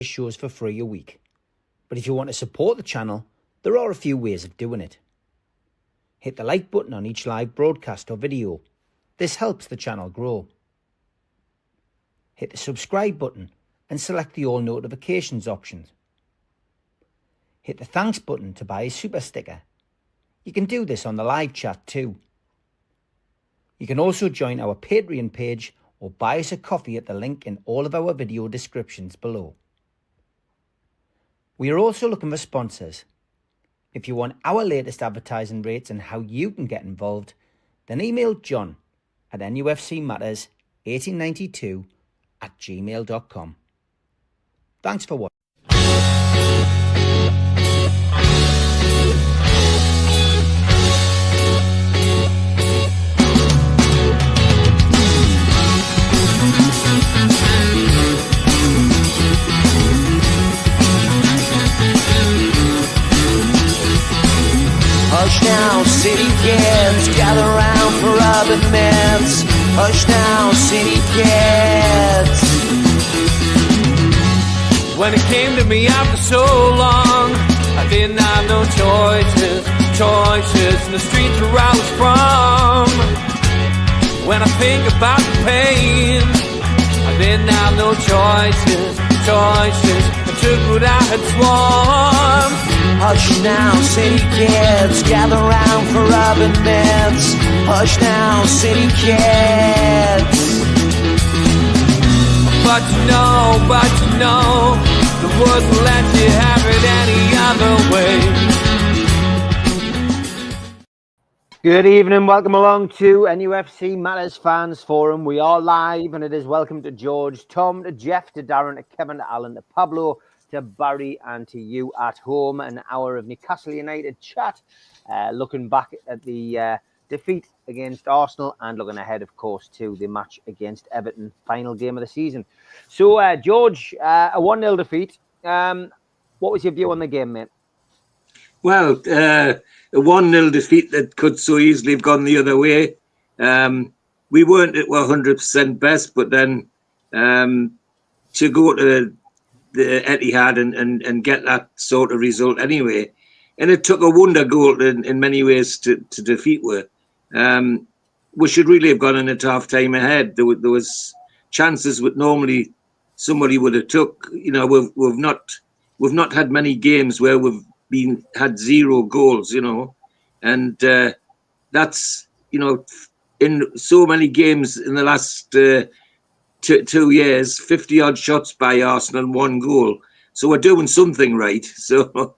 shows for free a week. But if you want to support the channel, there are a few ways of doing it. Hit the like button on each live broadcast or video. This helps the channel grow. Hit the subscribe button and select the all notifications options. Hit the thanks button to buy a super sticker. You can do this on the live chat too. You can also join our Patreon page or buy us a coffee at the link in all of our video descriptions below. We are also looking for sponsors. If you want our latest advertising rates and how you can get involved, then email John at nufcmatterspodcast@gmail.com. Thanks for watching. Hush now, city kids, gather round for urban myths. Hush now, city kids. When it came to me after so long, I didn't have no choices in the streets where I was from. When I think about the pain, I didn't have no choices. I took what I had sworn. Hush now, city kids, gather round for urban myths. Hush now, city kids. But you know, the wouldn't let you have it any other way. Good evening, welcome along to NUFC Matters Fans Forum. We are live and it is welcome to George, Tom, to Jeff, to Darren, to Kevin, to Alan, to Pablo, to Barry and to you at home. An hour of Newcastle United chat, looking back at the defeat against Arsenal and looking ahead, of course, to the match against Everton, final game of the season. So, George, a 1-0 defeat. What was your view on the game, mate? Well, a 1-0 defeat that could so easily have gone the other way. We weren't at 100% best, but then to go to the Etihad and get that sort of result anyway. And it took a wonder goal in many ways to defeat us. We should really have gone in at half time ahead. There was chances that normally somebody would have took. You know, we've not had many games where we've had 0 goals. You know, and that's, you know, in so many games in the last 2 years, 50-odd shots by Arsenal and 1 goal. So we're doing something right. So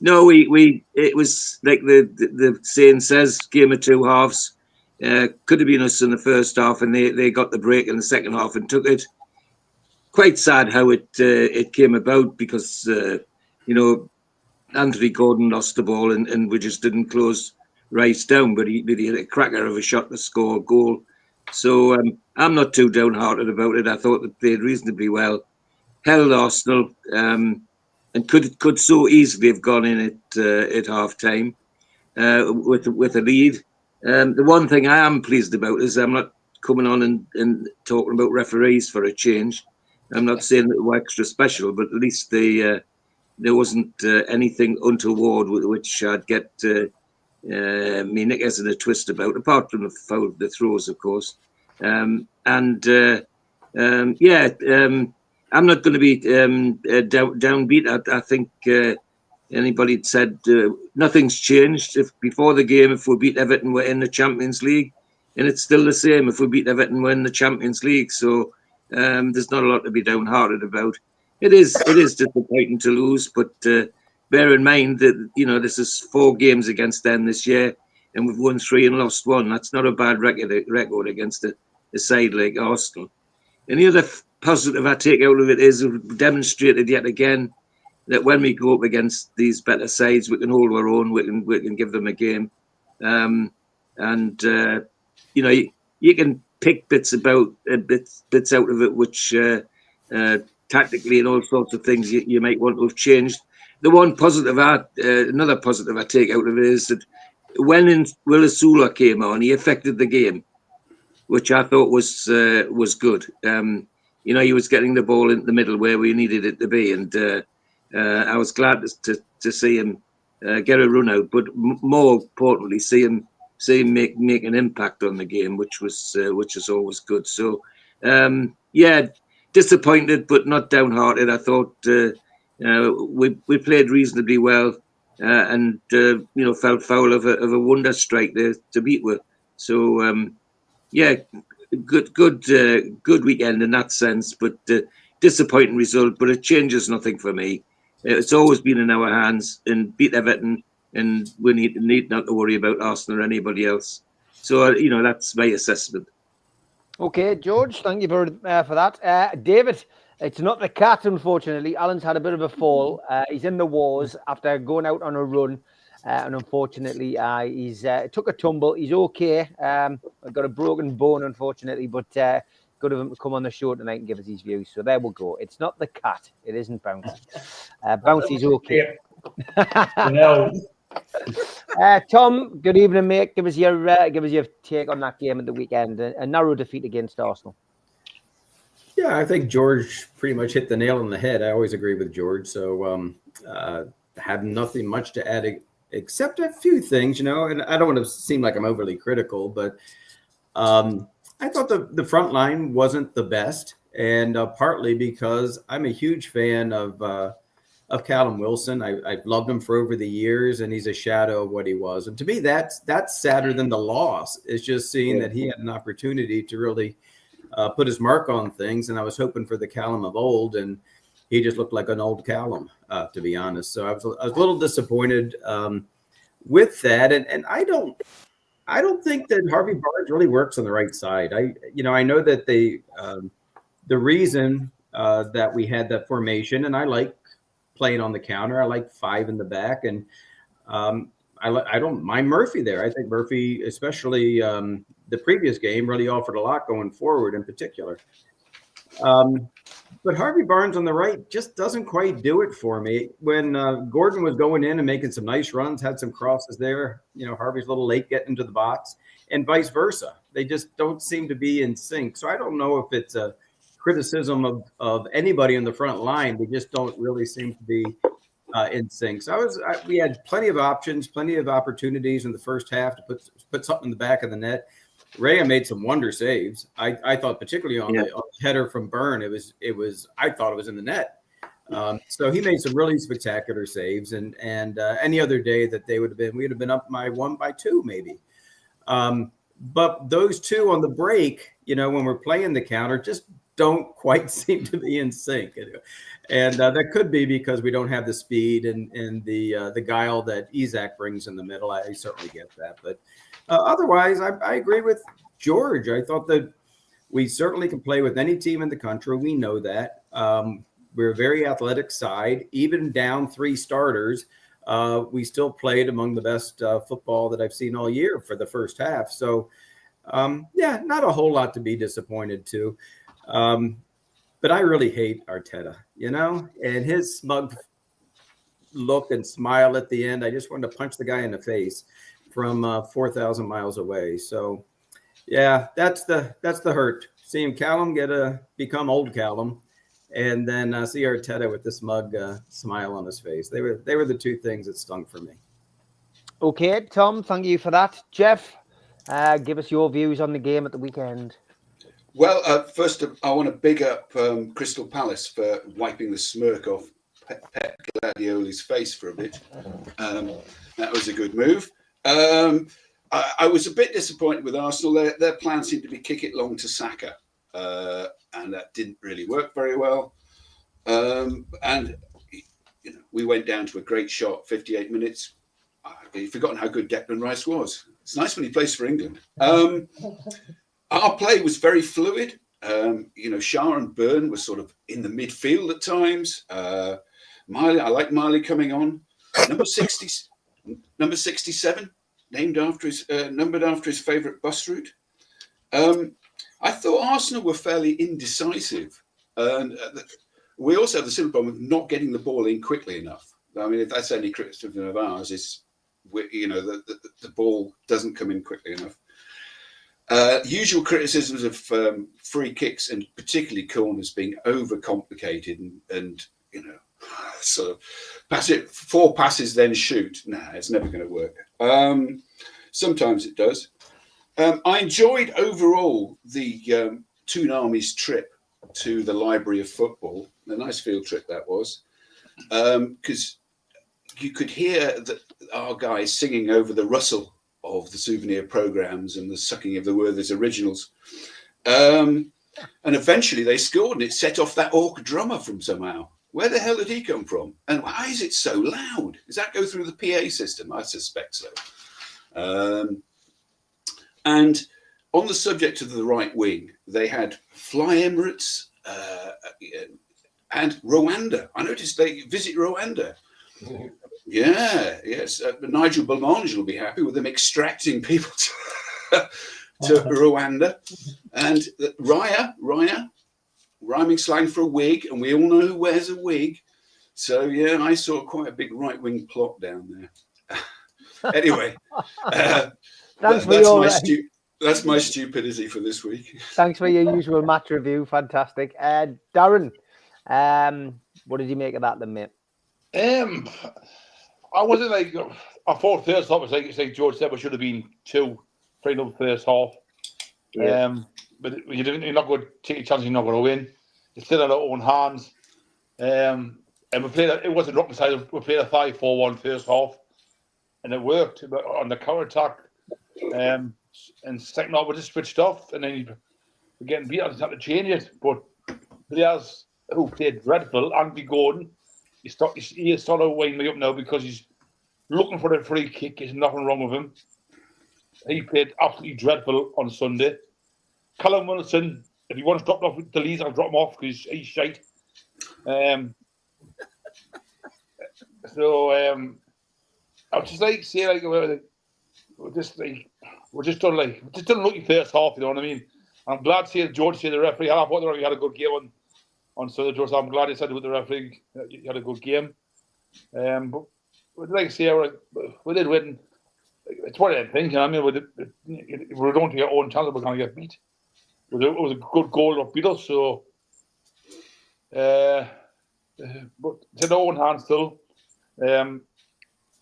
no, it was like the saying says, game of 2 halves. Could have been us in the first half, and they got the break in the second half and took it. Quite sad how it came about because you know, Anthony Gordon lost the ball and we just didn't close Rice down, but he had a cracker of a shot to score a goal. So I'm not too downhearted about it. I thought they played reasonably well, held Arsenal, and could so easily have gone in at half time with a lead. The one thing I am pleased about is I'm not coming on and talking about referees for a change. I'm not saying that they were extra special, but at least there wasn't anything untoward which I'd get me knickers in a twist about, apart from the throws, of course. I'm not going to be downbeat. I think anybody had said nothing's changed. If before the game, if we beat Everton, we're in the Champions League, and it's still the same. If we beat Everton, we're in the Champions League. So there's not a lot to be downhearted about. It is disappointing to lose, but bear in mind that, you know, this is 4 games against them this year, and we've won 3 and lost 1. That's not a bad record against a side like Arsenal. And the other positive I take out of it is we've demonstrated yet again that when we go up against these better sides, we can hold our own. We can give them a game, you know, you can pick bits out of it which tactically and all sorts of things you might want to have changed. The one positive, another positive I take out of it is that when Willisula came on, he affected the game, which I thought was good. he was getting the ball into the middle where we needed it to be, and I was glad to see him get a run out, but more importantly, see him make an impact on the game, which is always good. So yeah, disappointed but not downhearted. I thought we played reasonably well, and felt foul of a wonder strike there to beat with. So yeah, good weekend in that sense, but disappointing result. But it changes nothing for me. It's always been in our hands, and beat Everton, and we need not to worry about Arsenal or anybody else. So that's my assessment. Okay, George, thank you for that. David, it's not the cat, unfortunately. Alan's had a bit of a fall. He's in the wars after going out on a run. And unfortunately, he's took a tumble. He's okay. Got a broken bone, unfortunately, but good of him to come on the show tonight and give us his views. So there we go. It's not the cat. It isn't Bouncy. Bouncy's okay. Tom, good evening, mate. Give us your take on that game at the weekend. A narrow defeat against Arsenal. Yeah, I think George pretty much hit the nail on the head. I always agree with George. So have nothing much to add except a few things, and I don't want to seem like I'm overly critical, but I thought the front line wasn't the best, and partly because I'm a huge fan of Callum Wilson. I've loved him for over the years, and he's a shadow of what he was. And to me, that's sadder than the loss. It's just seeing that he had an opportunity to really put his mark on things, and I was hoping for the Callum of old, and he just looked like an old Callum, to be honest. So I was a little disappointed with that, and I don't think that Harvey Barnes really works on the right side. I know that the reason that we had that formation, and I like playing on the counter. I like 5 in the back, and I don't mind Murphy there. I think Murphy, especially the previous game, really offered a lot going forward in particular. But Harvey Barnes on the right just doesn't quite do it for me. When Gordon was going in and making some nice runs, had some crosses there, Harvey's a little late getting into the box, and vice versa. They just don't seem to be in sync. So I don't know if it's a criticism of anybody in the front line. They just don't really seem to be in sync. So we had plenty of options, plenty of opportunities in the first half to put something in the back of the net. Raya made some wonder saves. I thought particularly on the header from Byrne, I thought it was in the net. So he made some really spectacular saves, and any other day that we'd have been up by 1 by 2 maybe. But those two on the break, when we're playing the counter, just don't quite seem to be in sync. And that could be because we don't have the speed and the guile that Isak brings in the middle. I certainly get that. But otherwise, I agree with George. I thought that we certainly can play with any team in the country. We know that. We're a very athletic side. Even down 3 starters, we still played among the best football that I've seen all year for the first half. So, not a whole lot to be disappointed to. But I really hate Arteta, and his smug look and smile at the end. I just wanted to punch the guy in the face from 4,000 miles away. So, yeah, that's the hurt. Seeing Callum become old Callum, and then see Arteta with this smug smile on his face. They were the 2 things that stung for me. Okay, Tom, thank you for that. Jeff, give us your views on the game at the weekend. Well, first, I want to big up Crystal Palace for wiping the smirk off Pep Guardiola's face for a bit. That was a good move. I was a bit disappointed with Arsenal. Their plan seemed to be kick it long to Saka, and that didn't really work very well. And we went down to a great shot, 58 minutes. You've forgotten how good Declan Rice was. It's nice when he plays for England. Our play was very fluid. Shah and Byrne were sort of in the midfield at times. Miley, I like Miley coming on. Number 67, numbered after his favourite bus route. I thought Arsenal were fairly indecisive, and we also have the simple problem of not getting the ball in quickly enough. I mean, if that's any criticism of ours, the ball doesn't come in quickly enough. Usual criticisms of free kicks and particularly corners being overcomplicated and sort of pass it 4 passes then shoot. Nah, it's never going to work. Sometimes it does. I enjoyed overall the Toon Army's trip to the Library of Football. A nice field trip that was, because you could hear our guys singing over the rustle of the souvenir programs and the sucking of the Werther's originals. And eventually they scored, and it set off that orc drummer from somehow. Where the hell did he come from? And why is it so loud? Does that go through the PA system? I suspect so. And on the subject of the right wing, they had Fly Emirates and Rwanda. I noticed they visit Rwanda. Yeah, yes. Nigel Belmonge will be happy with them extracting people to Rwanda. And Raya, rhyming slang for a wig, and we all know who wears a wig. So, yeah, I saw quite a big right-wing plot down there. Anyway, that's my stupidity for this week. Thanks for your usual match review. Fantastic. Darren, what did you make of that then, mate? I wasn't I thought first half was like George said, we should have been 2-3 up first half. Yeah. But you're not going to take a chance, you're not going to win. It's still in our own hands. And we played, it wasn't rocket science, we played a 5-4-1 first half, and it worked on the counter attack. And second half, we just switched off, and then we're getting beat. I just had to change it. But players who played dreadful, Andy Gordon, he started winding me up now because he's looking for a free kick. There's nothing wrong with him. He played absolutely dreadful on Sunday. Callum Wilson, if he wants dropped off the Leeds, I'll drop him off because he's shite. I would just say we're just done lucky first half. You know what I mean? I'm glad to see George say the referee. I thought the referee had a good game on Sunday, George. I'm glad he said with the referee he had a good game. But like I say, we did win. It's what I think. You know what I mean? We don't take our own chance, we're going to get beat. It was a good goal that beat us. So, but it's in our own hands still. And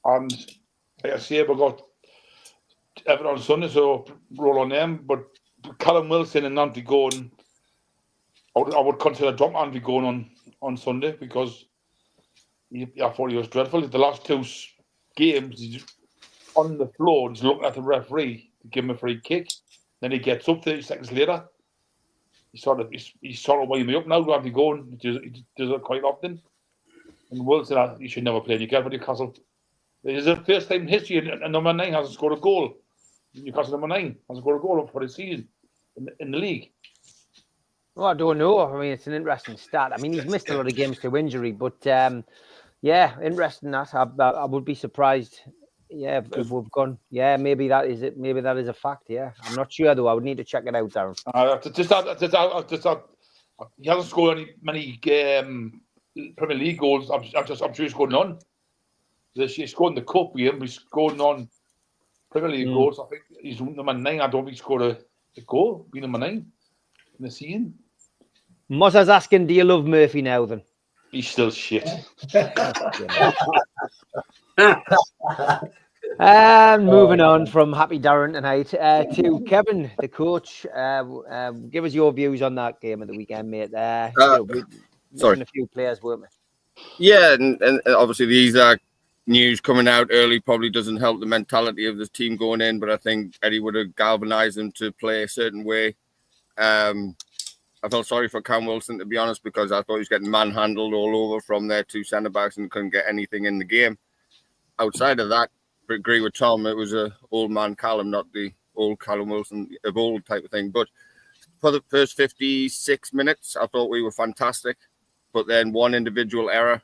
like I say, we got Everton on Sunday, so roll on them. But Callum Wilson and Andy Gordon, I would consider dropping Andy Gordon on Sunday because I thought he was dreadful. The last 2 games, he's on the floor, he's looking at the referee to give him a free kick. Then he gets up 30 seconds later. He's sort of winding me up now. Andy Gordon, he does it quite often. And Wilson, he should never play in Newcastle. It's the first time in history a number 9 hasn't scored a goal. Newcastle number 9 hasn't scored a goal for the season in the league. Well, I don't know. I mean, it's an interesting stat. I mean, he's missed a lot of games to injury, but yeah, interesting that. I would be surprised. Yeah, if we've gone. Yeah, maybe that is it. Maybe that is a fact. Yeah, I'm not sure though. I would need to check it out, Darren. He hasn't scored many Premier League goals. I'm sure he's scored none. He scored in the cup game. He's scored on Premier League goals. I think he's number 9. I don't think he scored a goal. Being number 9 in the season. Mozza's asking, do you love Murphy now then? He's still shit. And moving on from Happy Darren tonight to Kevin, the coach. Give us your views on that game at the weekend, mate. Sorry. A few players, weren't we? Yeah, and obviously these news coming out early probably doesn't help the mentality of the team going in, but I think Eddie would have galvanised them to play a certain way. I felt sorry for Cam Wilson, to be honest, because I thought he was getting manhandled all over from their 2 centre-backs and couldn't get anything in the game. Outside of that, I agree with Tom, it was a old man Callum, not the old Callum Wilson of old type of thing. But for the first 56 minutes, I thought we were fantastic. But then one individual error,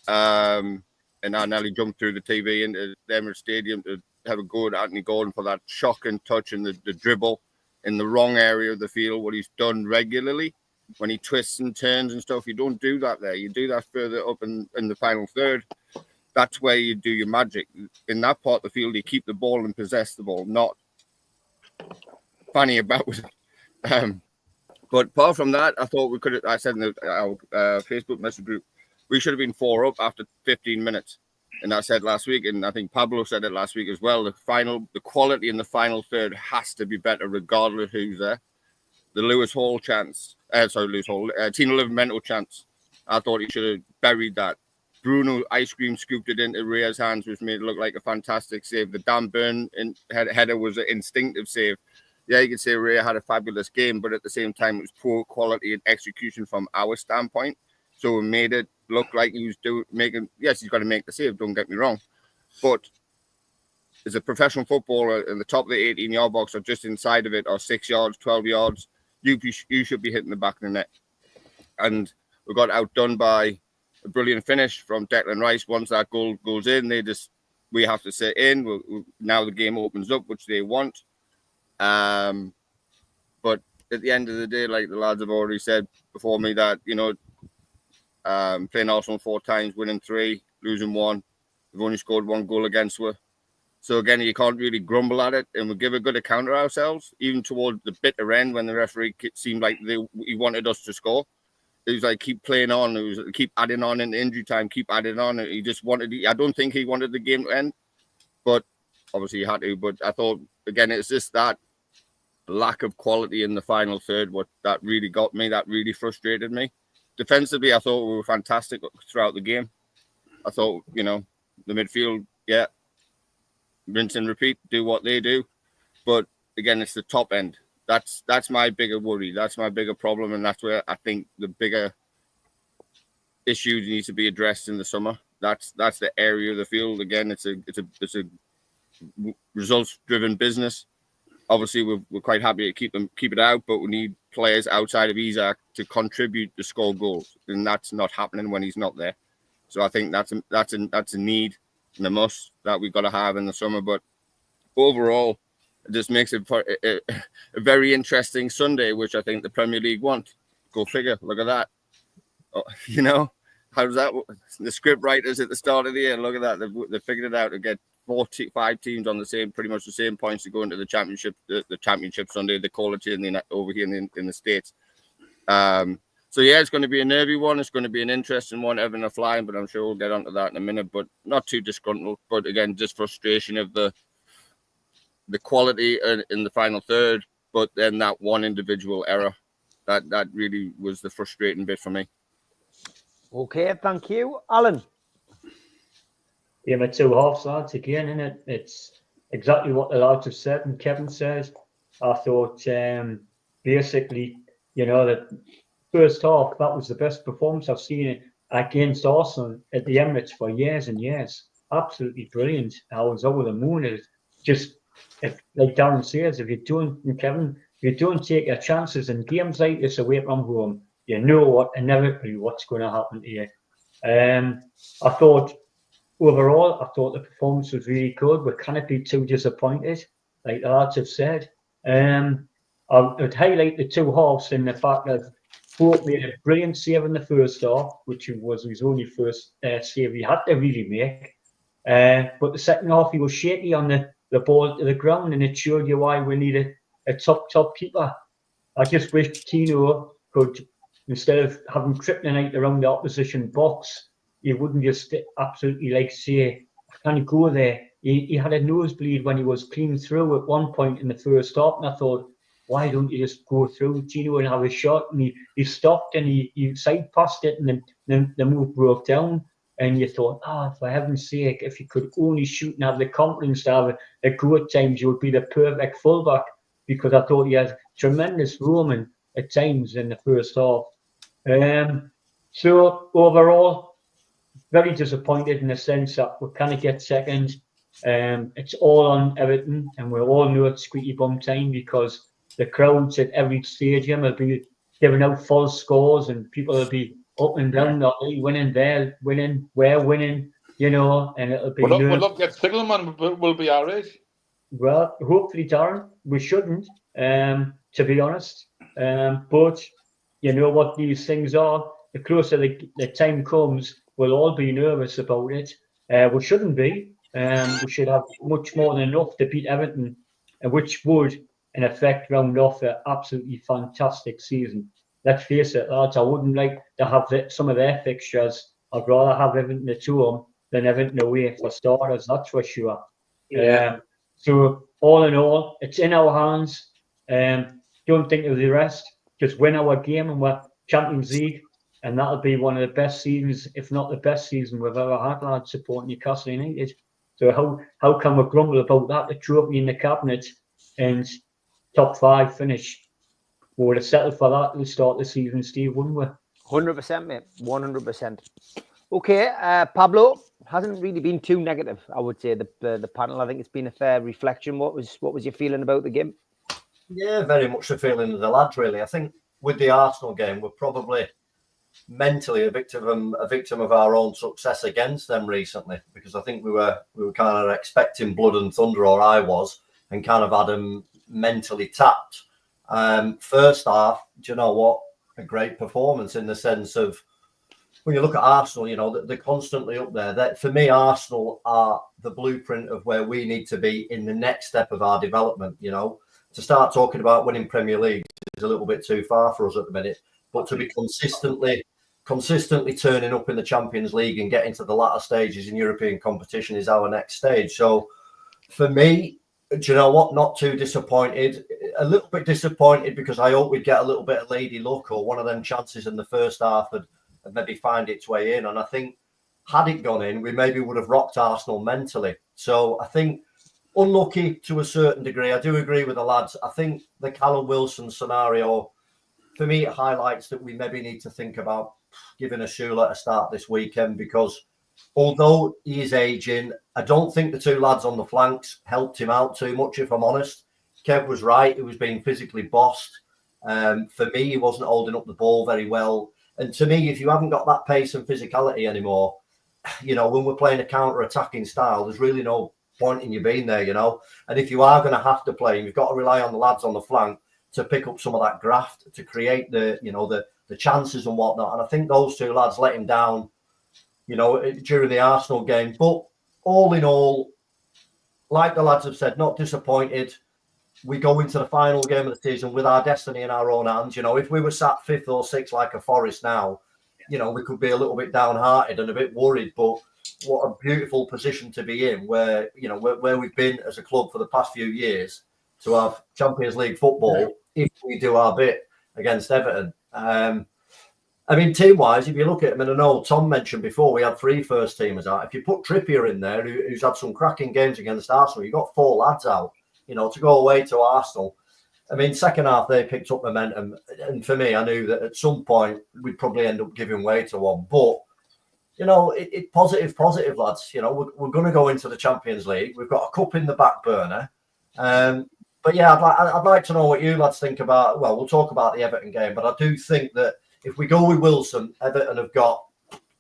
and I nearly jumped through the TV into the Emirates Stadium to have a go at Anthony Gordon for that shocking touch and the dribble in the wrong area of the field, what he's done regularly when he twists and turns and stuff. You don't do that there. You do that further up in the final third. That's where you do your magic. In that part of the field, you keep the ball and possess the ball, not funny about it. But apart from that, I thought we could have, I said in our Facebook message group, we should have been 4 up after 15 minutes. And I said last week, and I think Pablo said it last week as well, the quality in the final third has to be better regardless who's there. The Lewis Hall chance, Tino Livramento chance, I thought he should have buried that. Bruno ice cream scooped it into Rhea's hands, which made it look like a fantastic save. The Dan Burn header was an instinctive save. Yeah, you could say Rhea had a fabulous game, but at the same time, it was poor quality and execution from our standpoint. So it made it look like he was yes, he's got to make the save, don't get me wrong. But as a professional footballer in the top of the 18-yard box or just inside of it, or 6 yards, 12 yards, you should be hitting the back of the net. And we got outdone by a brilliant finish from Declan Rice. Once that goal goes in, we have to sit in. Now the game opens up, which they want. But at the end of the day, like the lads have already said before me, that, playing Arsenal 4 times, winning 3, losing 1. We've only scored 1 goal against us. So again, you can't really grumble at it, and we give a good account of ourselves, even towards the bitter end when the referee seemed like he wanted us to score. It was like, keep playing on. It was keep adding on in the injury time, keep adding on. He just wanted. I don't think he wanted the game to end, but obviously he had to. But I thought, again, it's just that lack of quality in the final third that really got me. That really frustrated me. Defensively, I thought we were fantastic throughout the game. I thought, the midfield, yeah, rinse and repeat, do what they do. But again, it's the top end. That's my bigger worry. That's my bigger problem, and that's where I think the bigger issues need to be addressed in the summer. That's the area of the field. Again, it's a results-driven business. Obviously, we're quite happy to keep it out, but we need players outside of Isaac to contribute to score goals, and that's not happening when he's not there. So I think that's a need and a must that we've got to have in the summer. But overall, it just makes it a very interesting Sunday, which I think the Premier League want. Go figure. Look at that. Oh, how does that? The script writers at the start of the year, look at that. They figured it out to get 5 teams on pretty much the same points to go into the championship. The championship Sunday, they call it over here in the States. So yeah, it's going to be a nervy one. It's going to be an interesting one. Everton are flying, but I'm sure we'll get onto that in a minute. But not too disgruntled. But again, just frustration of the quality in the final third. But then that one individual error, that really was the frustrating bit for me. Okay, thank you, Alan. Yeah, my 2 halves, lads, again, innit? It's exactly what the lads have said, and Kevin says. I thought, basically, the first half, that was the best performance I've seen against Arsenal at the Emirates for years and years. Absolutely brilliant. I was over the moon. It just, like Darren says, if you don't take your chances in games like this away from home, you know inevitably what's going to happen to you. Overall, I thought the performance was really good. We cannot be too disappointed, like the lads have said. I would highlight the 2 halves in the fact that Pope made a brilliant save in the first half, which was his only first save he had to really make. But the second half, he was shaky on the ball to the ground, and it showed you why we need a top keeper. I just wish Tino could, instead of having kryptonite around the opposition box, he wouldn't just absolutely say, I can't go there. He had a nosebleed when he was clean through at one point in the first half, and I thought, why don't you just go through? Tino and have a shot, and he stopped and he side passed it, and then the move broke down. And you thought, for heaven's sake, if you could only shoot and have the confidence to have a go at times, you would be the perfect fullback, because I thought he had tremendous roaming at times in the first half. So overall, very disappointed in the sense that we kind of get second. It's all on Everton, and we all know it's squeaky bum time, because the crowds at every stadium will be giving out false scores, and people will be up and down, winning, there, winning, we're winning, and it'll be... We'll look at Sigelman, will be our age. Well, hopefully, Darren, we shouldn't, to be honest. But you know what these things are. The closer the time comes, we'll all be nervous about it. We shouldn't be. We should have much more than enough to beat Everton, which would in effect round off an absolutely fantastic season. Let's face it, lads, I wouldn't like to have some of their fixtures. I'd rather have Everton at home than Everton away for starters, that's for sure. Yeah. So all in all, it's in our hands. Don't think of the rest. Just win our game and we're Champions League, and that'll be one of the best seasons, if not the best season we've ever had, lads, supporting Newcastle United. So how can we grumble about that? The trophy in the cabinet and top 5 finish. We would have settled for that at the start of the season, Steve, wouldn't we? 100%, mate. 100%. Okay, Pablo hasn't really been too negative, I would say, the panel. I think it's been a fair reflection. What was your feeling about the game? Yeah, very much the feeling of the lads, really. I think with the Arsenal game, we're probably mentally a victim of our own success against them recently, because I think we were kind of expecting blood and thunder, or I was, and kind of had them mentally tapped. First half, do you know what? A great performance in the sense of, when you look at Arsenal, you know, they're constantly up there. That, for me, Arsenal are the blueprint of where we need to be in the next step of our development. You know, to start talking about winning Premier League is a little bit too far for us at the minute, but to be consistently turning up in the Champions League and getting to the latter stages in European competition is our next stage. So for me, do you know what? Not too disappointed. A little bit disappointed because I hope we'd get a little bit of lady luck or one of them chances in the first half and maybe find its way in. And I think had it gone in, we maybe would have rocked Arsenal mentally. So I think unlucky to a certain degree. I do agree with the lads. I think the Callum Wilson scenario, for me, it highlights that we maybe need to think about giving Asula a start this weekend, because although he is aging, I don't think the two lads on the flanks helped him out too much, if I'm honest. Kev was right. He was being physically bossed. For me, he wasn't holding up the ball very well. And to me, if you haven't got that pace and physicality anymore, you know, when we're playing a counter-attacking style, there's really no point in you being there, you know. And if you are going to have to play, you've got to rely on the lads on the flank to pick up some of that graft, to create the chances and whatnot. And I think those two lads let him down, you know, during the Arsenal game. But all in all, like the lads have said, not disappointed. We go into the final game of the season with our destiny in our own hands. You know, if we were sat 5th or 6th like a Forest now, you know, we could be a little bit downhearted and a bit worried. But what a beautiful position to be in, where, you know, where we've been as a club for the past few years, to have Champions League football if we do our bit against Everton. I mean, team-wise, if you look at them, and I know Tom mentioned before, we had 3 first teamers out. If you put Trippier in there, who's had some cracking games against Arsenal, you've got 4 lads out, you know, to go away to Arsenal. I mean, second half, they picked up momentum. And for me, I knew that at some point, we'd probably end up giving way to one. But, you know, it positive, lads. You know, we're going to go into the Champions League. We've got a cup in the back burner. But yeah, I'd like to know what you lads think about. Well, we'll talk about the Everton game, but I do think that if we go with Wilson, Everton have got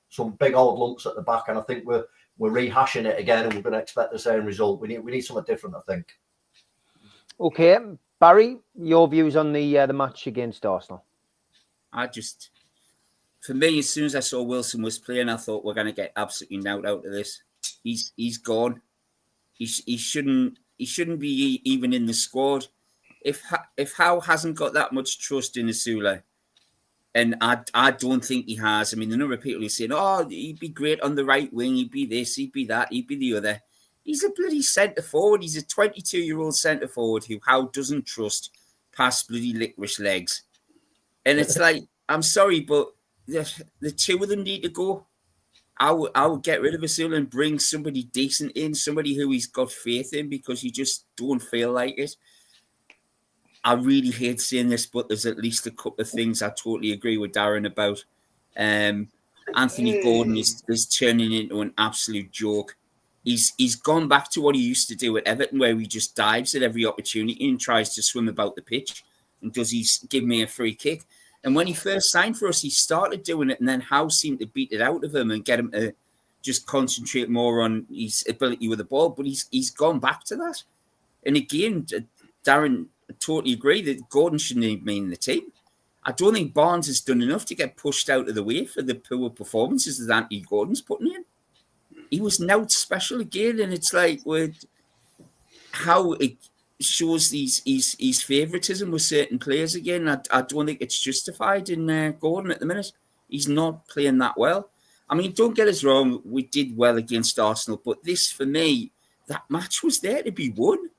some big old lumps at the back, and I think we're rehashing it again, and we're going to expect the same result. We need something different, I think. Okay, Barry, your views on the match against Arsenal? For me, as soon as I saw Wilson was playing, I thought we're going to get absolutely knocked out of this. He's gone. He shouldn't be even in the squad. If Howe hasn't got that much trust in Asula, and I don't think he has. I mean, the number of people who are saying, "Oh, he'd be great on the right wing. He'd be this. He'd be that. He'd be the other." He's a bloody centre forward. He's a 22-year-old centre forward who Howe doesn't trust past bloody licorice legs. And it's like, I'm sorry, but the two of them need to go. I would get rid of Asula and bring somebody decent in, somebody who he's got faith in, because you just don't feel like it. I really hate saying this, but there's at least a couple of things I totally agree with Darren about. Anthony Gordon is turning into an absolute joke. He's gone back to what he used to do at Everton, where he just dives at every opportunity and tries to swim about the pitch. And does he give me a free kick? And when he first signed for us, he started doing it, and then Howe seemed to beat it out of him and get him to just concentrate more on his ability with the ball. But he's gone back to that. And again, Darren, I totally agree that Gordon shouldn't even be in the team. I don't think Barnes has done enough to get pushed out of the way for the poor performances that Anthony Gordon's putting in. He was now special again, and it's like, shows his favouritism with certain players again. I don't think it's justified in Gordon at the minute. He's not playing that well. I mean, don't get us wrong, we did well against Arsenal, but this, for me, that match was there to be won.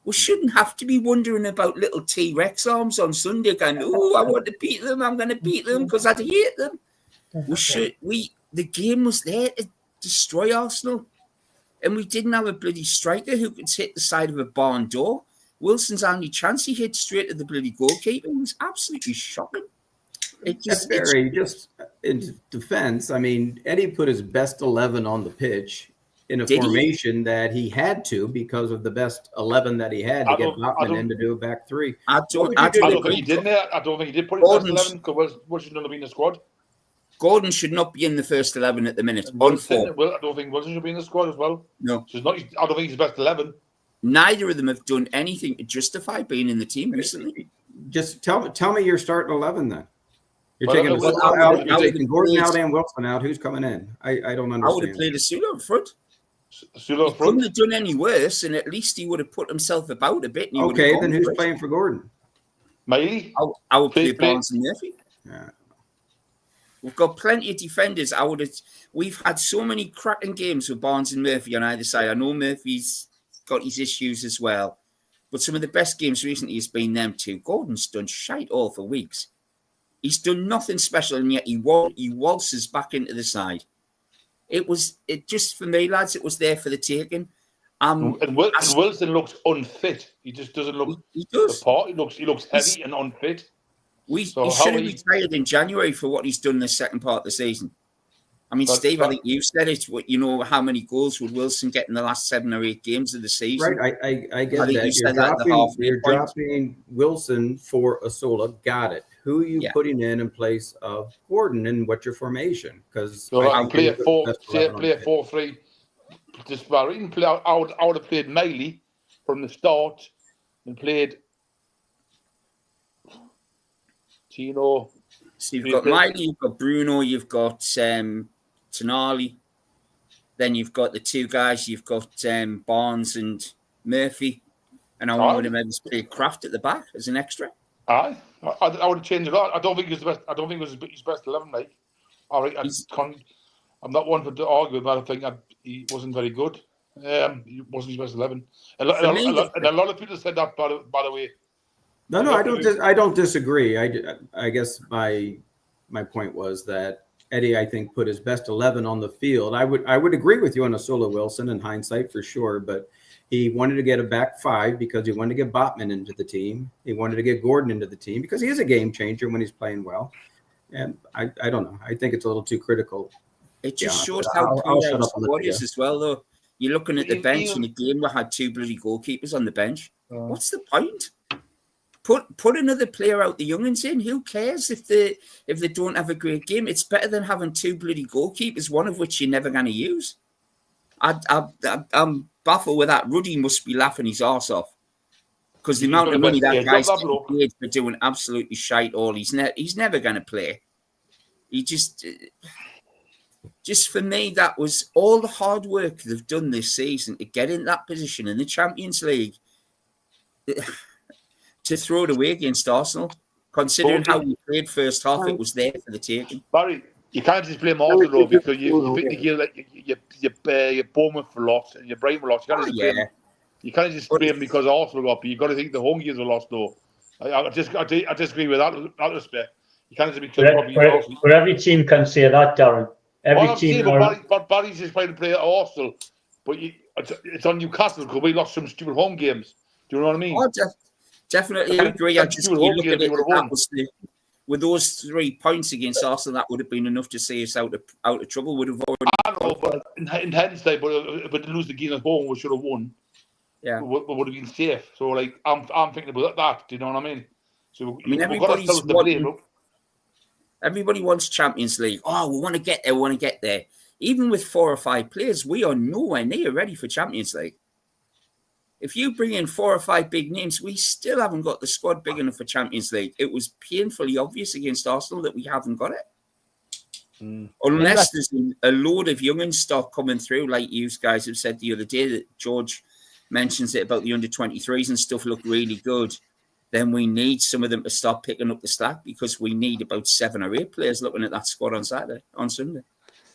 We shouldn't have to be wondering about little T-Rex arms on Sunday going, oh, I want to beat them, I'm going to beat them because I hate them. The game was there to destroy Arsenal. And we didn't have a bloody striker who could hit the side of a barn door. Wilson's only chance, he hit straight at the bloody goalkeeper. It was absolutely shocking. Just in defense, I mean, Eddie put his best 11 on the pitch in a formation that he had to because of the best 11 that he had to get Bachmann in to do a back three. I don't think he did there. I don't think he did put his best 11 because Wilson shouldn't have been in the squad. Gordon should not be in the first 11 at the minute. I don't think Wilson should be in the squad as well. No. So I don't think he's best 11. Neither of them have done anything to justify being in the team recently. Just tell me your starting 11 then. You're taking Gordon out and Wilson out. Who's coming in? I don't understand. I would have played Asula up front. He front. couldn't have done any worse, and at least he would have put himself about a bit. Okay, then who's playing for Gordon? Miley. I would play Barnes and Murphy. Yeah. We've got plenty of defenders. We've had so many cracking games with Barnes and Murphy on either side. I know Murphy's got his issues as well, but some of the best games recently has been them two. Gordon's done shite all for weeks. He's done nothing special, and yet he waltzes back into the side. It just, for me, lads, it was there for the taking. And Wilson looks unfit. He just doesn't look the part. He looks heavy and unfit. He should have retired in January for what he's done this second part of the season. I mean, Steve, I think you said it. You know, how many goals would Wilson get in the last 7 or 8 games of the season? Right, I get that. You're dropping Wilson for Asola. Got it. Who are you putting in place of Gordon, and what's your formation? Because I play a 4-3. I would have played Miley from the start and played Tino. So you've got Miley, you've got Bruno, you've got Tonali. Then you've got the two guys. You've got Barnes and Murphy, and I would have maybe played Kraft at the back as an extra. I would have changed a lot. I don't think he was the best. I don't think it was his best 11, mate. All right, I'm not one to argue, but I think he wasn't very good. He wasn't his best 11, and a lot of people said that. By the way, no, I don't disagree. I guess my point was that Eddie, I think, put his best 11 on the field. I would agree with you on Asola Wilson in hindsight for sure, but he wanted to get a back 5 because he wanted to get Botman into the team. He wanted to get Gordon into the team because he is a game changer when he's playing well. And I don't know. I think it's a little too critical. It just shows how poor the squad is as well, though. You're looking at the bench in a game where I had 2 bloody goalkeepers on the bench. What's the point? Put another player out the young'uns in. Who cares if they don't have a great game? It's better than having 2 bloody goalkeepers, one of which you're never going to use. I'm baffled with that. Ruddy must be laughing his arse off because the amount of money that guy's paid for doing absolutely shite all. He's never going to play. He just for me, that was all the hard work they've done this season to get in that position in the Champions League. To throw it away against Arsenal, considering how we played first half, it was there for the taking. Barry, you can't just blame Arsenal though, because you Bournemouth for lost and your Brighton for lost. You can't just blame because Arsenal got, but you got to think the home games were lost though. I disagree with that respect. You can't just be but every team can say that, Darren. Every team. But Barry's just trying to play at Arsenal, but it's on Newcastle because we lost some stupid home games. Do you know what I mean? Definitely agree. I just look at it with those 3 points against Arsenal, that would have been enough to see us out of trouble. Would have already. I know, but in hindsight, but to lose the game at home, we should have won. Yeah, we would have been safe. So, like, I'm thinking about that. Do you know what I mean? So, everybody wants Champions League. Oh, we want to get there. We want to get there. Even with 4 or 5 players, we are nowhere near ready for Champions League. If you bring in 4 or 5 big names, we still haven't got the squad big enough for Champions League. It was painfully obvious against Arsenal that we haven't got it. Unless there's a load of young'uns start coming through, like you guys have said the other day, that George mentions it about the under-23s and stuff look really good, then we need some of them to start picking up the slack, because we need about 7 or 8 players looking at that squad on Sunday.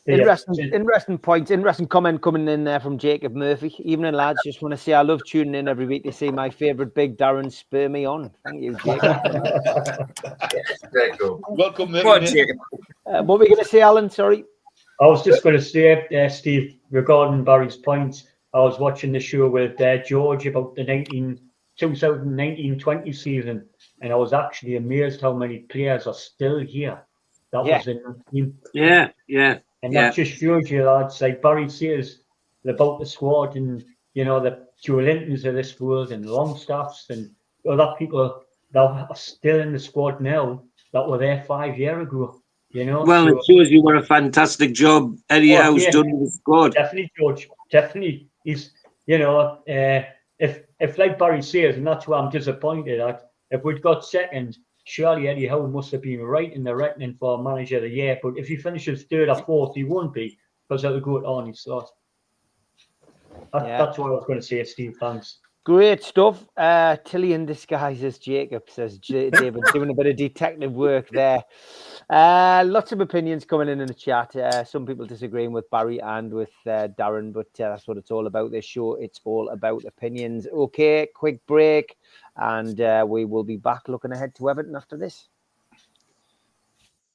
Interesting points. Interesting comment coming in there from Jacob Murphy. Evening, lads. Just want to say I love tuning in every week to see my favourite big Darren spur me on. Thank you, Jacob. Welcome, Jacob. What were we going to say, Alan? Sorry. I was just going to say, Steve, regarding Barry's points, I was watching the show with George about the 2019-20 season, and I was actually amazed how many players are still here. That was in the team. Yeah. And that just shows you, lads, like Barry says about the squad, and the Joelintons of this world and Longstaffs and other people that are still in the squad now that were there 5 years ago. Well, it shows you what a fantastic job Eddie Howe's done with the squad. Definitely, George. Definitely, he's if like Barry says, and that's why I'm disappointed at, if we'd got second, surely Eddie Howe must have been right in the reckoning for manager of the year. But if he finishes third or fourth, he won't be, because that would go to Arnie slot. That's what I was going to say, Steve. Thanks. Great stuff. Tilly in disguise as Jacob, says David, doing a bit of detective work there. Lots of opinions coming in the chat. Some people disagreeing with Barry and with Darren, but that's what it's all about. This show, it's all about opinions. Okay, quick break, and we will be back looking ahead to Everton after this.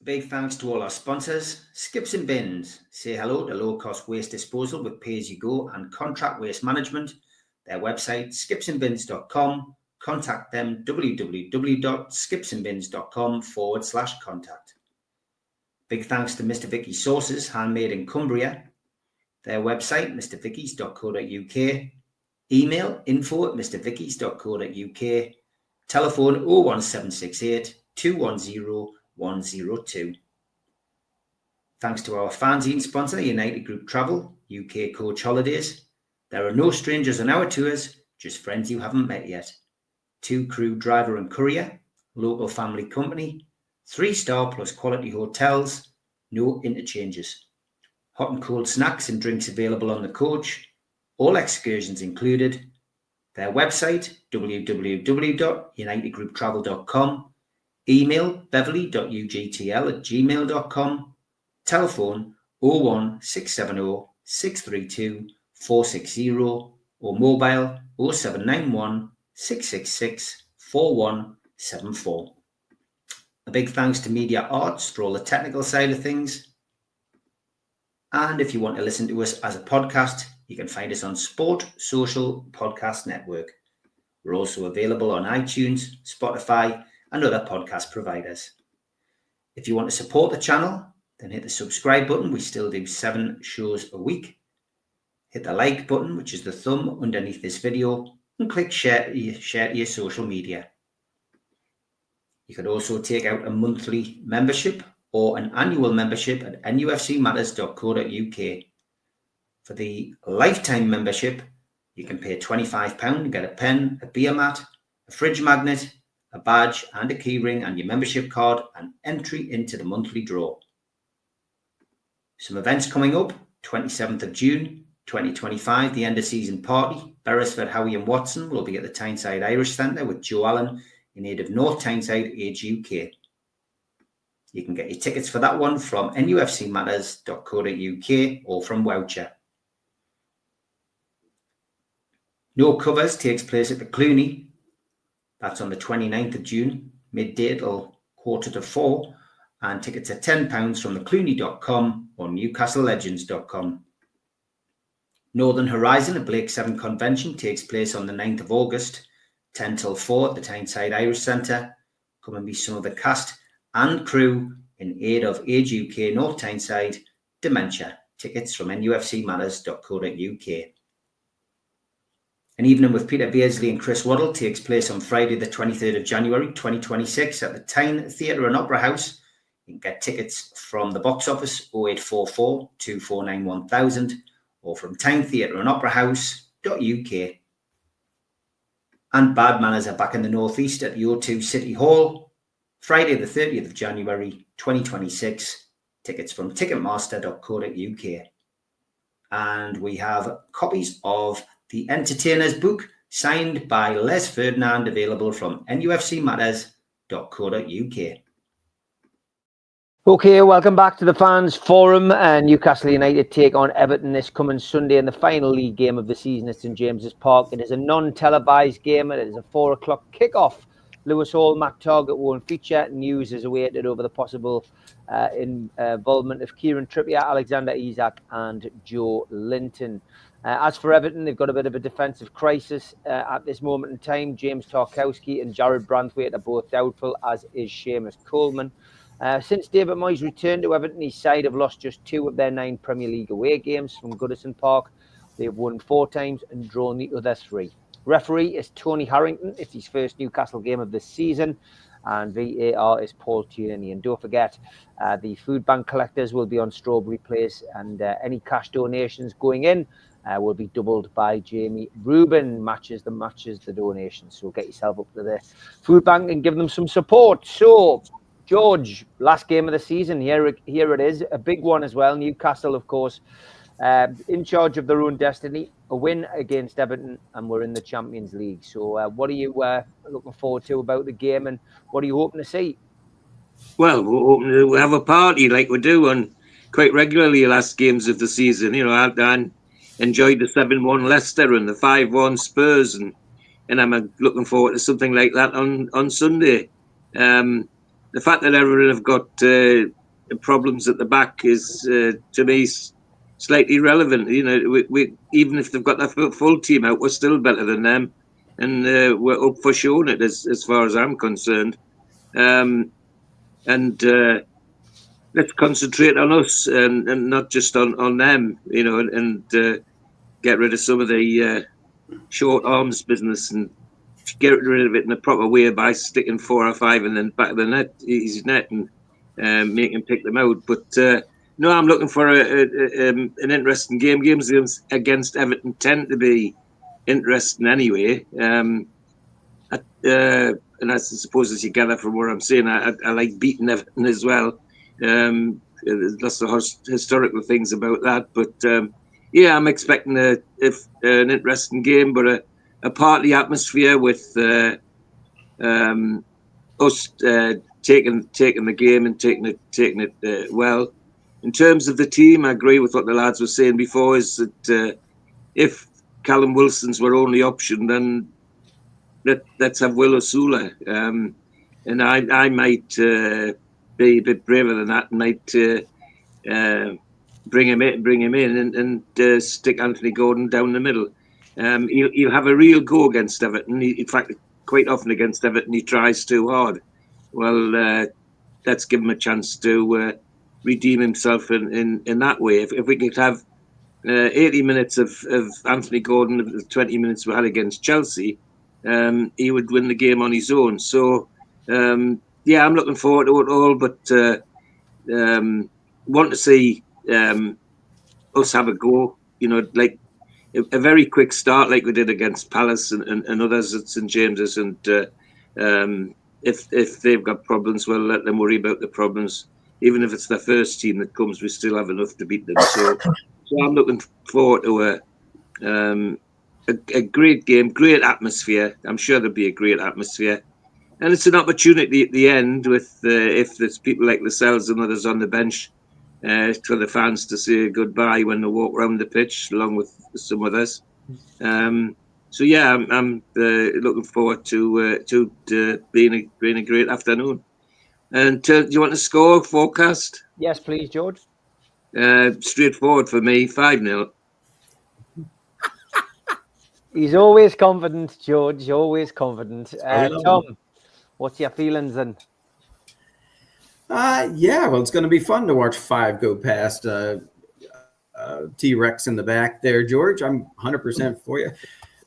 Big thanks to all our sponsors. Skips and Bins. Say hello to low-cost waste disposal with pay-as-you-go and contract waste management. Their website, skipsandbins.com. Contact them, www.skipsandbins.com/contact. Big thanks to Mr. Vicky's Sauces, handmade in Cumbria. Their website, mrvickies.co.uk. Email info@mrvickies.co.uk. Telephone 01768 210 102. Thanks to our fanzine sponsor, United Group Travel, UK Coach Holidays. There are no strangers on our tours, just friends you haven't met yet. 2 crew, driver and courier, local family company, 3-star plus quality hotels, no interchanges. Hot and cold snacks and drinks available on the coach, all excursions included. Their website, www.unitedgrouptravel.com. Email beverly.ugtl@gmail.com. Telephone 01670 632 460 or mobile 0791 666 4174. A big thanks to Media Arts for all the technical side of things. And if you want to listen to us as a podcast, you can find us on Sport Social Podcast Network. We're also available on iTunes, Spotify, and other podcast providers. If you want to support the channel, then hit the subscribe button. We still do 7 shows a week. Hit the like button, which is the thumb underneath this video, and click share to your social media. You could also take out a monthly membership or an annual membership at nufcmatterspodcast.co.uk. For the lifetime membership, you can pay £25 and get a pen, a beer mat, a fridge magnet, a badge and a keyring and your membership card, and entry into the monthly draw. Some events coming up: 27th of June 2025, the end of season party. Beresford, Howie and Watson will be at the Tyneside Irish Centre with Joe Allen in aid of North Tyneside Age UK. You can get your tickets for that one from nufcmatterspodcast.co.uk or from Woucher. No Covers takes place at the Clooney. That's on the 29th of June, midday till 3:45, and tickets are £10 from theclooney.com or newcastlelegends.com. Northern Horizon, a Blake 7 convention, takes place on the 9th of August, 10 till 4 at the Tyneside Irish Centre. Come and be some of the cast and crew in aid of Age UK North Tyneside Dementia. Tickets from nufcmatterspodcast.co.uk. An evening with Peter Beardsley and Chris Waddle takes place on Friday the 23rd of January 2026 at the Tyne Theatre and Opera House. You can get tickets from the box office 0844 249 1000 or from tynetheatreandoperahouse.uk. And Bad Manners are back in the Northeast at the O2 City Hall, Friday the 30th of January 2026. Tickets from ticketmaster.co.uk. And we have copies of The Entertainer's book, signed by Les Ferdinand, available from nufcmatterspodcast.co.uk. Okay, welcome back to the Fans Forum. Newcastle United take on Everton this coming Sunday in the final league game of the season at St James's Park. It is a non-televised game and it is a 4 o'clock kickoff. Lewis Hall, Matt Targett won't feature. News is awaited over the possible involvement of Kieran Trippier, Alexander Isak and Joe Linton. As for Everton, they've got a bit of a defensive crisis at this moment in time. James Tarkowski and Jared Branthwaite are both doubtful, as is Seamus Coleman. Since David Moyes returned to Everton, his side have lost just 2 of their 9 Premier League away games from Goodison Park. They've won 4 times and drawn the other 3. Referee is Tony Harrington. It's his first Newcastle game of this season. And VAR is Paul Tierney. And don't forget, the food bank collectors will be on Strawberry Place, and any cash donations going in will be doubled by Jamie Rubin. Matches the donations. So get yourself up to the food bank and give them some support. So, George, last game of the season. Here it is, a big one as well. Newcastle, of course, in charge of their own destiny. A win against Everton, and we're in the Champions League. So, what are you looking forward to about the game, and what are you hoping to see? Well, we're hoping to have a party like we do on quite regularly last games of the season. You know, I enjoyed the 7-1 Leicester and the 5-1 Spurs, and I'm looking forward to something like that on Sunday. The fact that Everton have got problems at the back is, to me, slightly irrelevant. You know, we even if they've got their full team out, we're still better than them, and we're up for showing it as far as I'm concerned. Let's concentrate on us and not just on them. You know, and get rid of some of the short arms business and get rid of it in a proper way by sticking 4 or 5 in the back of the net, his net, and make him pick them out. But no, I'm looking for an interesting game. Games against Everton tend to be interesting anyway. And I suppose, as you gather from what I'm saying, I like beating Everton as well. There's lots of historical things about that. But yeah, I'm expecting an interesting game, but a party atmosphere with us taking the game and taking it well. In terms of the team, I agree with what the lads were saying before, is that if Callum Wilson's our only option, then let's have Will Osula. And I might be a bit braver than that and might bring him in and stick Anthony Gordon down the middle. He'll have a real go against Everton. In fact, quite often against Everton, he tries too hard. Well, let's give him a chance to redeem himself in that way. If we could have 80 minutes of Anthony Gordon, the 20 minutes we had against Chelsea, he would win the game on his own. So, yeah, I'm looking forward to it all, but want to see us have a go, you know, like a very quick start like we did against Palace and others at St James's. And if they've got problems, well, let them worry about the problems. Even if it's their first team that comes, we still have enough to beat them. So I'm looking forward to a great game, great atmosphere. I'm sure there'll be a great atmosphere. And it's an opportunity at the end with if there's people like yourselves and others on the bench for the fans to say goodbye when they walk around the pitch, along with some others. So yeah, I'm looking forward to being a great afternoon. And do you want a score forecast? Yes, please, George. Straightforward for me, 5-0. He's always confident, George. Always confident. Tom, what's your feelings then? Yeah, well, it's going to be fun to watch 5 go past T-Rex in the back there, George. I'm 100% for you.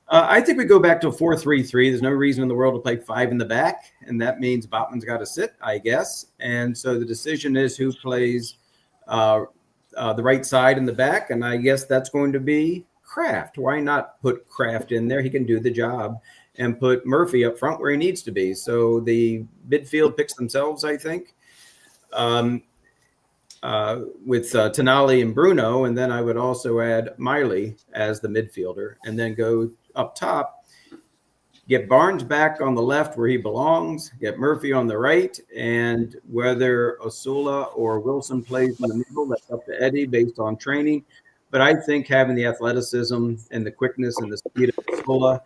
I think we go back to a 4-3-3. There's no reason in the world to play 5 in the back, and that means Botman's got to sit, I guess. And so the decision is who plays the right side in the back, and I guess that's going to be Kraft. Why not put Kraft in there? He can do the job, and put Murphy up front where he needs to be. So the midfield picks themselves, I think. with Tonali and Bruno, and then I would also add Miley as the midfielder, and then go up top, get Barnes back on the left where he belongs, get Murphy on the right, and whether Osula or Wilson plays in the middle, that's up to Eddie based on training. But I think having the athleticism and the quickness and the speed of Osula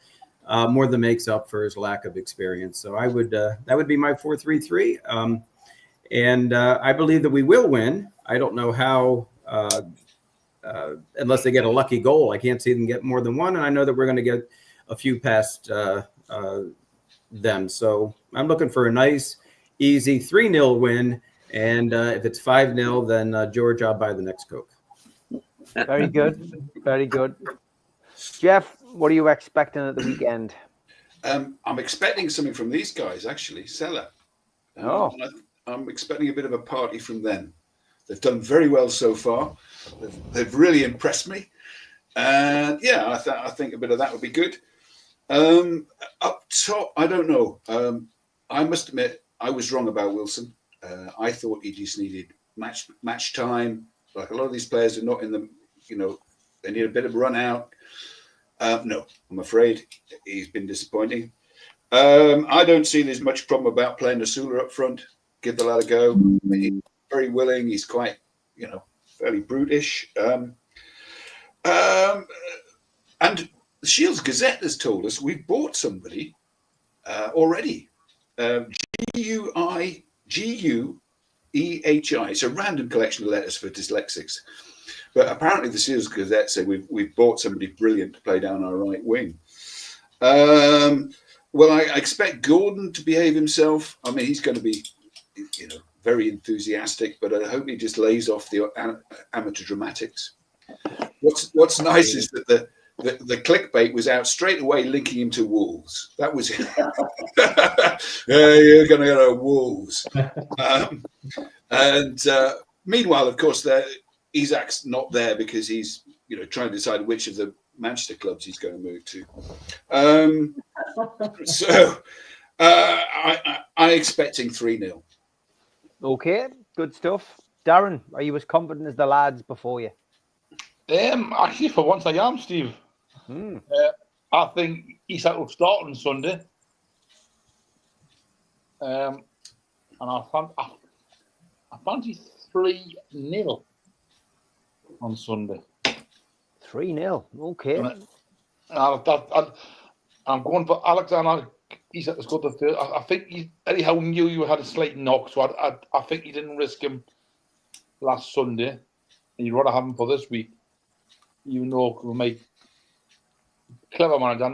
more than makes up for his lack of experience. So I would that would be my 4-3-3. And I believe that we will win. I don't know how, unless they get a lucky goal. I can't see them get more than one. And I know that we're going to get a few past them. So I'm looking for a nice, easy 3-0 win. And if it's 5-0, then George, I'll buy the next Coke. Very good. Very good. Jeff, what are you expecting at the weekend? I'm expecting something from these guys, actually. Seller. I'm expecting a bit of a party from them. They've done very well so far. They've really impressed me. And yeah, I think a bit of that would be good. Up top, I don't know. I must admit, I was wrong about Wilson. I thought he just needed match time. Like a lot of these players are not in the, they need a bit of run out. No, I'm afraid he's been disappointing. I don't see there's much problem about playing Osula up front. Give the lad a go. He's very willing. He's quite, fairly brutish. And the Shields Gazette has told us we've bought somebody already. Guehi. It's a random collection of letters for dyslexics. But apparently the Shields Gazette say we've bought somebody brilliant to play down our right wing. Well, I expect Gordon to behave himself. I mean, he's going to be, very enthusiastic, but I hope he just lays off the amateur dramatics. What's nice is that the clickbait was out straight away linking him to Wolves. That was it. You're going to go to Wolves. Meanwhile, of course, Isak's not there because he's trying to decide which of the Manchester clubs he's going to move to. I'm expecting 3-0. Okay, good stuff. Darren, are you as confident as the lads before you? Actually, for once I am, Steve. I think Isak will start on Sunday. And I fancy 3-0 on Sunday. 3-0, okay. I'm going for Alexander Isak to score the third. I think he anyhow knew you had a slight knock, so I think he didn't risk him last Sunday. And you'd rather have him for this week, even though we make clever manager. I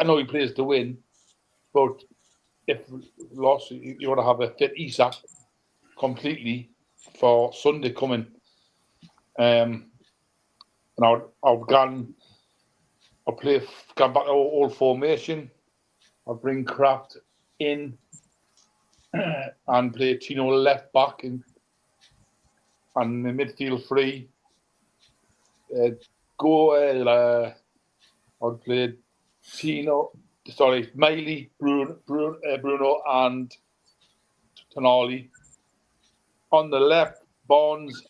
know he plays to win, but if lost, you want to have a fit Isak completely for Sunday coming. And I'll go back to our old formation. I'll bring Kraft in and play Tino left back and the midfield free. I'll play Miley, Bruno and Tonali. On the left, Barnes,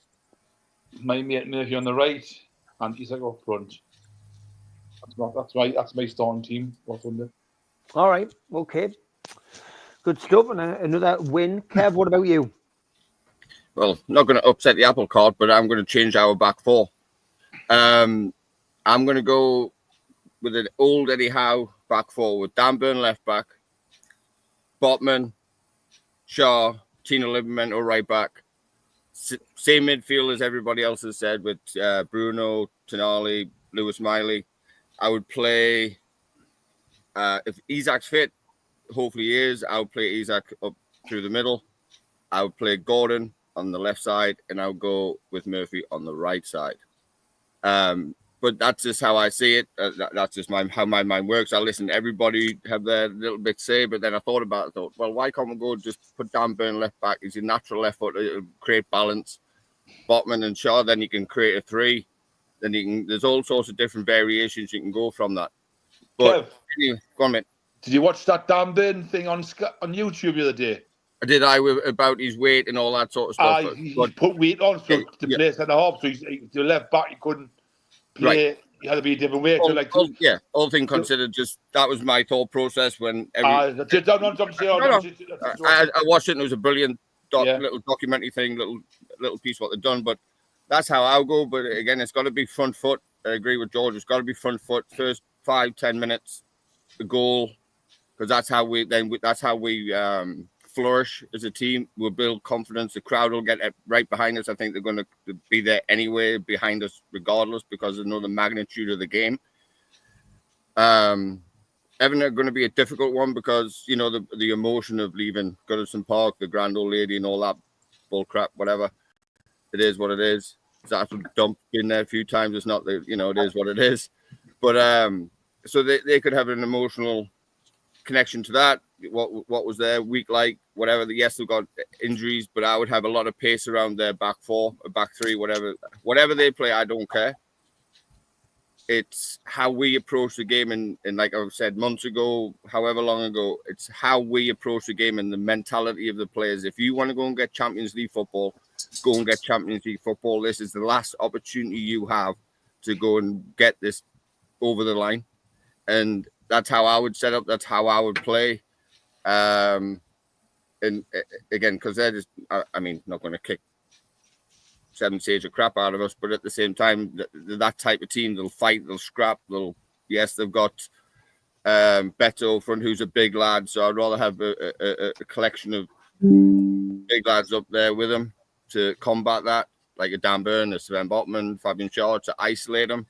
my mate Murphy on the right, and Isak up front. That's my starting team for Sunday. All right, okay. Good stuff. And another win. Kev, what about you? Well, not going to upset the apple cart, but I'm going to change our back four. I'm going to go with an old Eddie Howe back four with Dan Burn left back, Botman, Shaw, Tino Livramento right back. Same midfield as everybody else has said with Bruno, Tonali, Lewis Miley. I would play, if Isak's fit, hopefully he is, I would play Isak up through the middle. I would play Gordon on the left side, and I would go with Murphy on the right side. But that's just how I see it. That's just how my mind works. I listen to everybody have their little bit say, but then I thought about it. Thought, well, why can't we go just put Dan Burn left back? He's a natural left foot. It'll create balance. Botman and Shaw, then you can create a three. Then you can. There's all sorts of different variations you can go from that. But Kev, anyway, go on, mate. did you watch that Dan Burn thing on YouTube the other day? Did I about his weight and all that sort of stuff? He put weight on to play centre half. So he's the left back. He couldn't play. Right. He had to be a different way. All things considered, just that was my thought process when I watched it and it was a brilliant little documentary thing, little piece what they've done. But that's how I'll go. But again, it's got to be front foot. I agree with George. It's got to be front foot. First 5-10 minutes, the goal, because that's how we flourish as a team. We'll build confidence. The crowd will get right behind us. I think they're going to be there anyway, behind us regardless, because they know the magnitude of the game. Everton are going to be a difficult one because, you know, the emotion of leaving Goodison Park, the grand old lady and all that bull crap, whatever. It is what it is. It's actually dumped. Been there a few times. It's not it is what it is. But so they could have an emotional connection to that. What was their week like, whatever. Yes, they've got injuries, but I would have a lot of pace around their back four, or back three, whatever they play. I don't care. It's how we approach the game, and like I've said months ago, however long ago, it's how we approach the game and the mentality of the players. If you want to go and get Champions League football, go and get Champions League football. This is the last opportunity you have to go and get this over the line, and that's how I would set up. That's how I would play. And again, because they're just, not going to kick 7 stage of crap out of us, but at the same time, that type of team, they'll fight, they'll scrap, they've got Beto front, who's a big lad, so I'd rather have a collection of big lads up there with them to combat that, like a Dan Burn, a Sven Botman, Fabian Schär, to isolate them.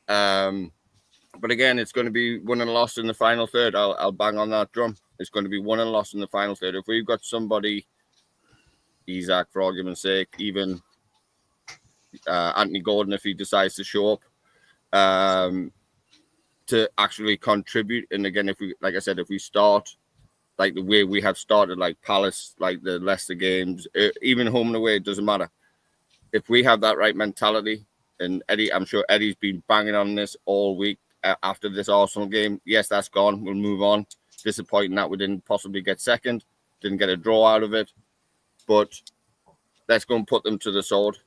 But again, it's going to be won and lost in the final third. I'll bang on that drum. It's going to be won and lost in the final third. If we've got somebody, Isaac, for argument's sake, even Anthony Gordon, if he decides to show up, to actually contribute. And again, if we start like the way we have started, like Palace, like the Leicester games, even home and away, it doesn't matter. If we have that right mentality, and Eddie, I'm sure Eddie's been banging on this all week after this Arsenal game. Yes, that's gone. We'll move on. Disappointing that we didn't possibly get second, didn't get a draw out of it. But let's go and put them to the sword.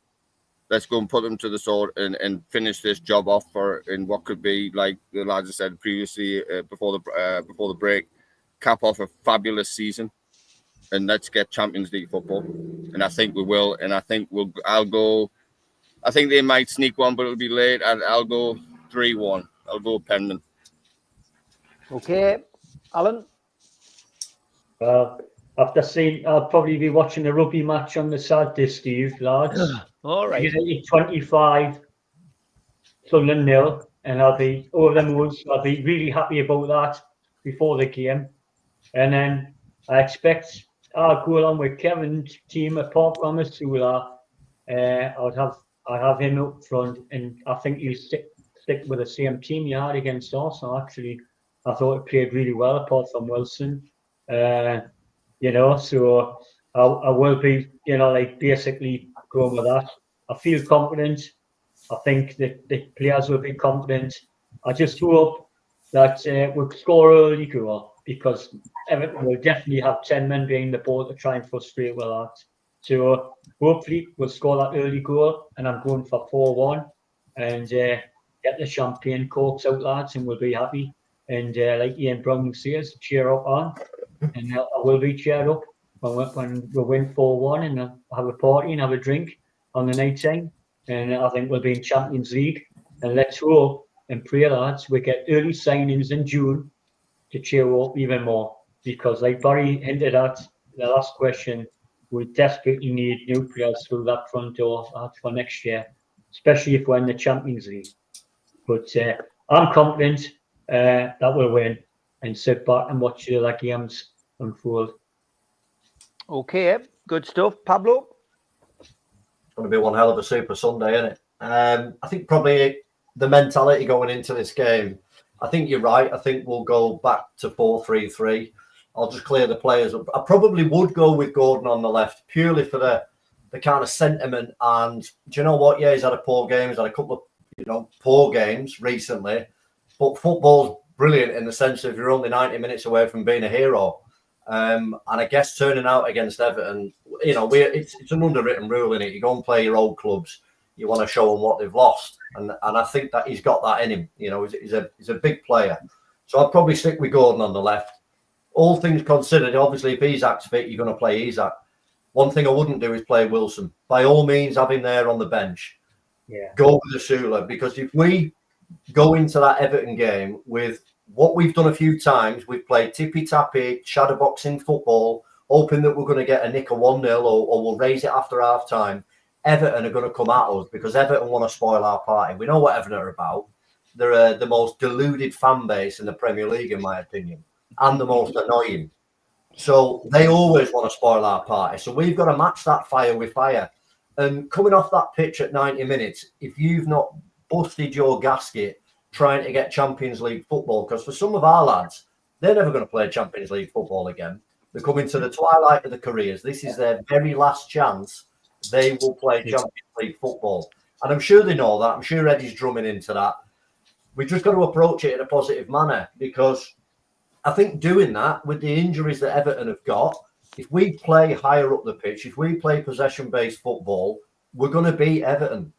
Let's go and put them to the sword and finish this job off in what could be, like the lads have said previously before the break, cap off a fabulous season, and let's get Champions League football. And I think we will. And I think I'll go. I think they might sneak one, but it'll be late. And I'll go 3-1. I'll go Penman. Okay, Alan. Well, after seeing, I'll probably be watching a rugby match on the Saturday, Steve, lads. All right. 25, Sunderland 0, and I'll be over the moon. I'll be really happy about that before the game. And then I expect I'll go along with Kevin's team apart from us, who will I'd have him up front, and I think he'll stick with the same team you had against Arsenal. Actually, I thought it played really well apart from Wilson. So I will be, basically going with that. I feel confident. I think that the players will be confident. I just hope that we'll score early goal, because Everton will definitely have 10 men behind the ball to try and frustrate with that. So hopefully we'll score that early goal, and I'm going for 4-1 and get the champagne corks out, lads, and we'll be happy. And like Ian Brown says, cheer up on, and I will be cheered up when we win 4-1, and have a party and have a drink on the night time. And I think we'll be in Champions League. And let's hope and pray, lads, we get early signings in June to cheer up even more. Because like Barry hinted at the last question, we desperately need new players through that front door for next year, especially if we're in the Champions League. But I'm confident that we'll win, and sit back and watch the other games unfold. Okay, good stuff. Pablo? It's going to be one hell of a Super Sunday, isn't it? I think probably the mentality going into this game, I think you're right. I think we'll go back to 4-3-3. I'll just clear the players up. I probably would go with Gordon on the left, purely for the kind of sentiment. And do you know what? Yeah, he's had a poor game. He's had a couple of poor games recently. But football's brilliant in the sense of you're only 90 minutes away from being a hero. And I guess turning out against Everton, you know, it's an underwritten rule in it. You go and play your old clubs, you want to show them what they've lost, and I think that he's got that in him. You know, he's a big player, so I'd probably stick with Gordon on the left. All things considered, obviously, if Isak's fit, you're going to play Isak. One thing I wouldn't do is play Wilson. By all means, have him there on the bench. Yeah. Go with Asula, because if we go into that Everton game with what we've done a few times, we've played tippy-tappy, shadowboxing football, hoping that we're going to get a nick of 1-0 or we'll raise it after half-time. Everton are going to come at us because Everton want to spoil our party. We know what Everton are about. They're the most deluded fan base in the Premier League, in my opinion, and the most annoying. So they always want to spoil our party. So we've got to match that fire with fire. And coming off that pitch at 90 minutes, if you've not busted your gasket trying to get Champions League football, because for some of our lads, they're never going to play Champions League football again. They're coming to the twilight of their careers. This is their very last chance. They will play Champions League football. And I'm sure they know that. I'm sure Eddie's drumming into that. We've just got to approach it in a positive manner, because I think doing that with the injuries that Everton have got, if we play higher up the pitch, if we play possession-based football, we're going to beat Everton.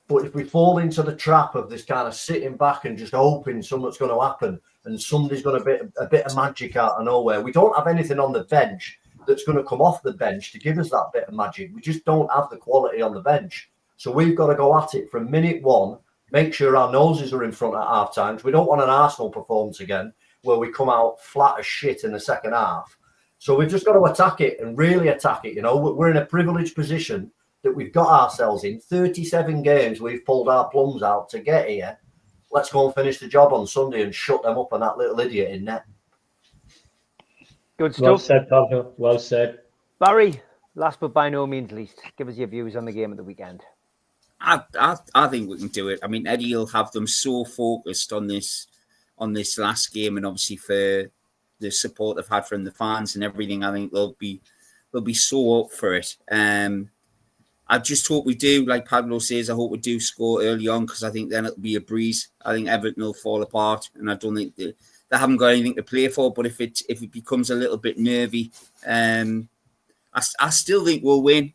But if we fall into the trap of this kind of sitting back and just hoping something's going to happen and somebody's going to be a bit of magic out of nowhere, we don't have anything on the bench that's going to come off the bench to give us that bit of magic. We just don't have the quality on the bench. So we've got to go at it from minute one, make sure our noses are in front at half times. We don't want an Arsenal performance again where we come out flat as shit in the second half. So we've just got to attack it and really attack it. You know, we're in a privileged position that we've got ourselves in. 37 games we've pulled our plums out to get here. Let's go and finish the job on Sunday and shut them up on that little idiot in net. Good stuff. Well said, Pablo. Well said. Barry, last but by no means least, give us your views on the game of the weekend. I think we can do it. I mean, Eddie will have them so focused on this last game, and obviously for the support they've had from the fans and everything, I think they'll be so up for it. I just hope we do, like Pablo says, I hope we do score early on, because I think then it'll be a breeze. I think Everton will fall apart, and I don't think they haven't got anything to play for. But if it becomes a little bit nervy, I still think we'll win.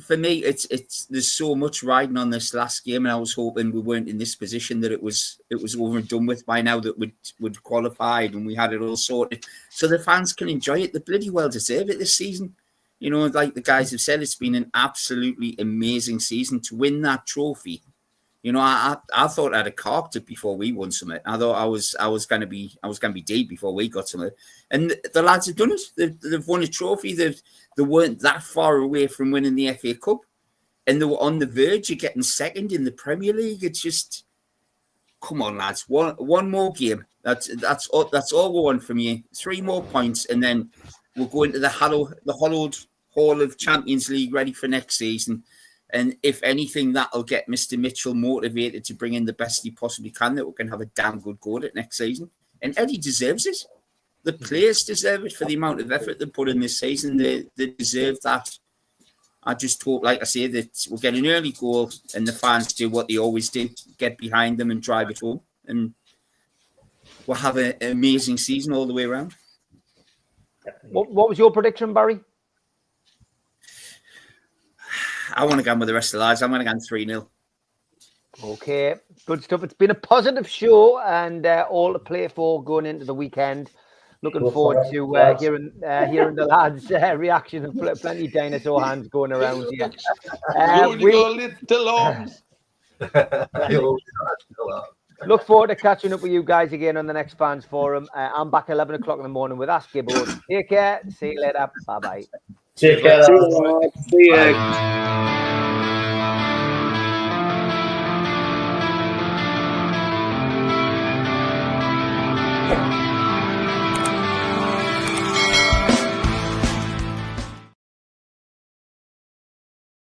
For me, it's there's so much riding on this last game, and I was hoping we weren't in this position, that it was over and done with by now, that we'd qualified and we had it all sorted, so the fans can enjoy it. They bloody well deserve it this season. You know, like the guys have said, it's been an absolutely amazing season. To win that trophy, you know, I thought I'd have carped it before we won something. I thought I was going to be dead before we got something. And the lads have done it. They've won a trophy. They weren't that far away from winning the FA Cup, and they were on the verge of getting second in the Premier League. It's just, come on, lads, one more game. That's all we want from you. 3 more points, and then we'll go into the hallowed hall of Champions League, ready for next season. And if anything, that'll get Mr. Mitchell motivated to bring in the best he possibly can, that we can have a damn good go at it next season. And Eddie deserves it. The players deserve it for the amount of effort they put in this season. They deserve that. I just hope, like I say, that we'll get an early goal and the fans do what they always do, get behind them and drive it home. And we'll have an amazing season all the way around. What was your prediction, Barry? I want to go with the rest of the lads. I'm going to go 3-0. Okay, good stuff. It's been a positive show, and all to play for going into the weekend. Looking forward to hearing the lads' reaction, and plenty of dinosaur hands going around here. Little arms. Look forward to catching up with you guys again on the next Fans Forum. I'm back at 11 o'clock in the morning with Ask Gibbo. Take care. See you later. Bye-bye. Take care. See you.